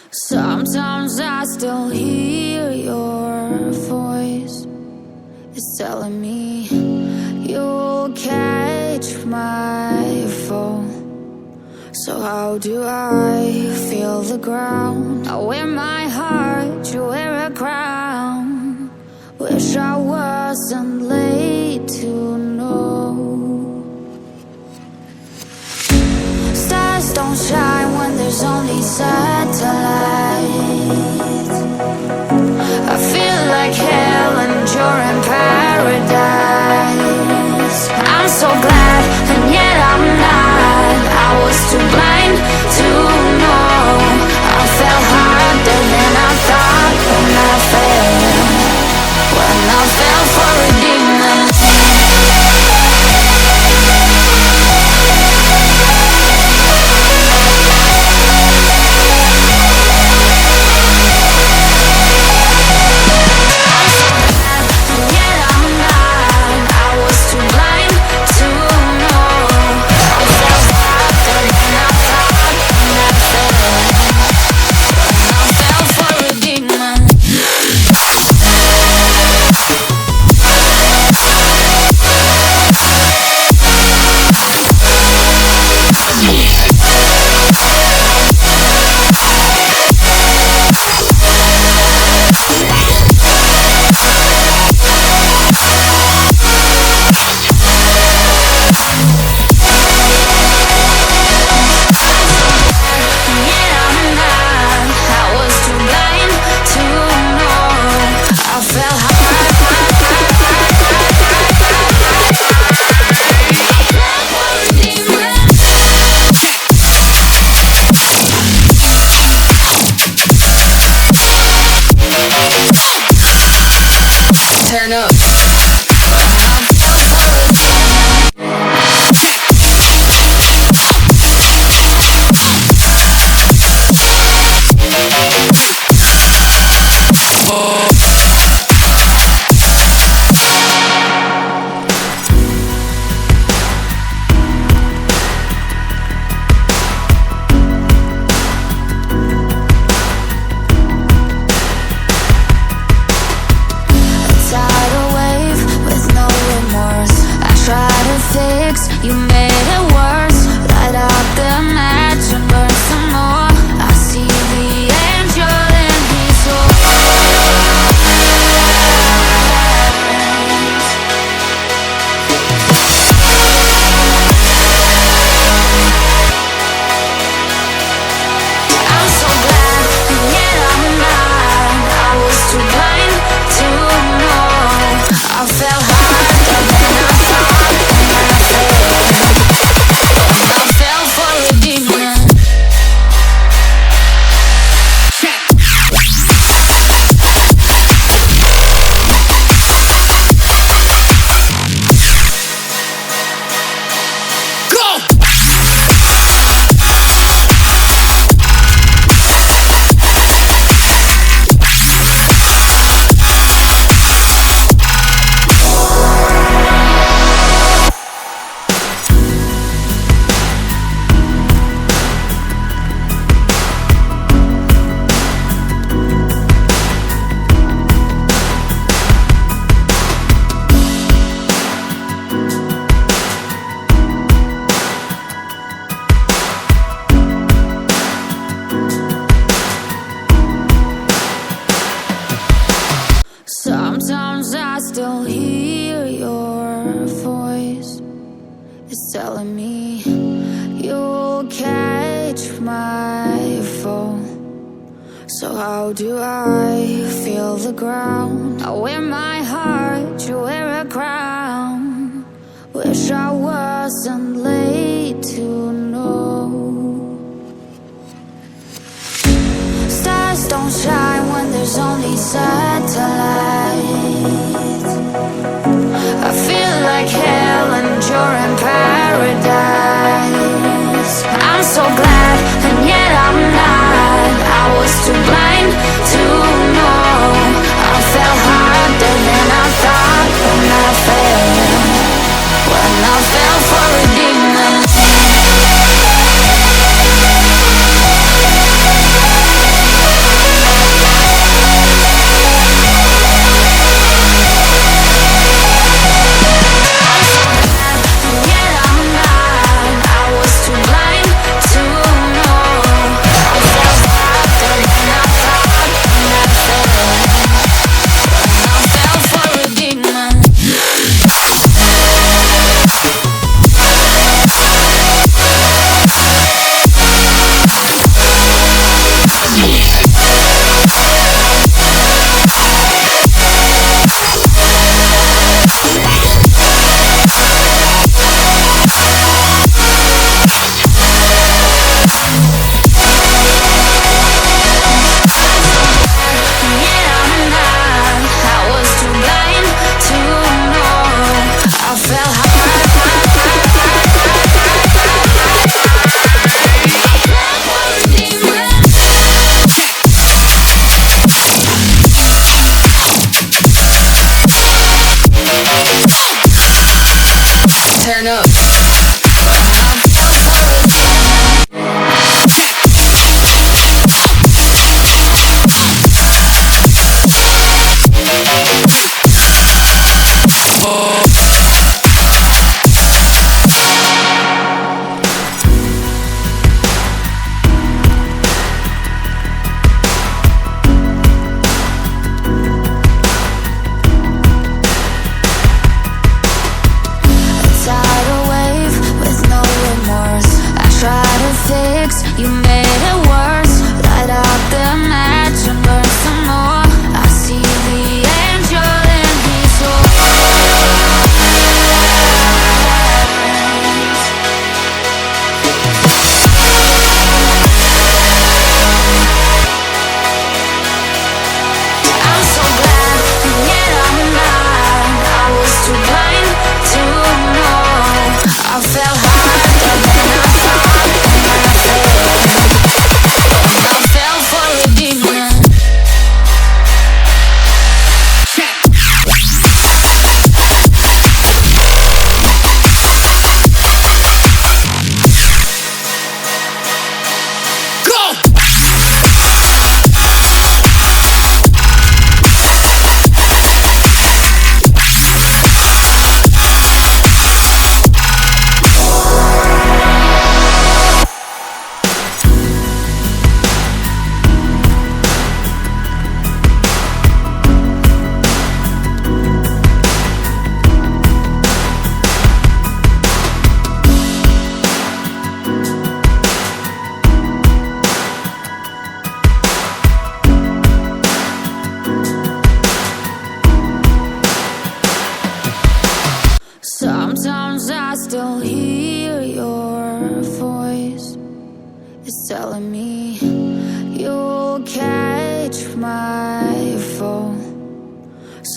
Sometimes I still hear your voice. It's telling me you'll catch my fall. So how do I feel the ground? I wear my heart, you wear a crown. Wish I wasn't late to know. Stars don't shine when there's only satellites. I feel like hell and you're in paradise. I'm so glad and yet I'm not. I was too blind to know. I fell harder than I thought when I fell for a demon. Turn up. You made it worse. Light up the match and burn some more. I see the angel and he's so I'm so glad and yet I'm not. I was too blind to know. I fell harder than I thought when I fell for a demon. Sometimes I still hear your voice. It's telling me you'll catch my fall. So how do I feel the ground? I wear my heart, you wear a crown. Wish I wasn't late to know. Stars don't shine when there's only satellites. I feel like hell and you're in paradise. I'm so glad and yet I'm not. I was too blind to know. I fell harder than I thought when I fell for a demon.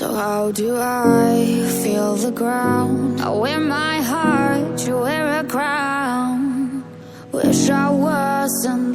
So how do I feel the ground? I wear my heart, you wear a crown. Wish I wasn't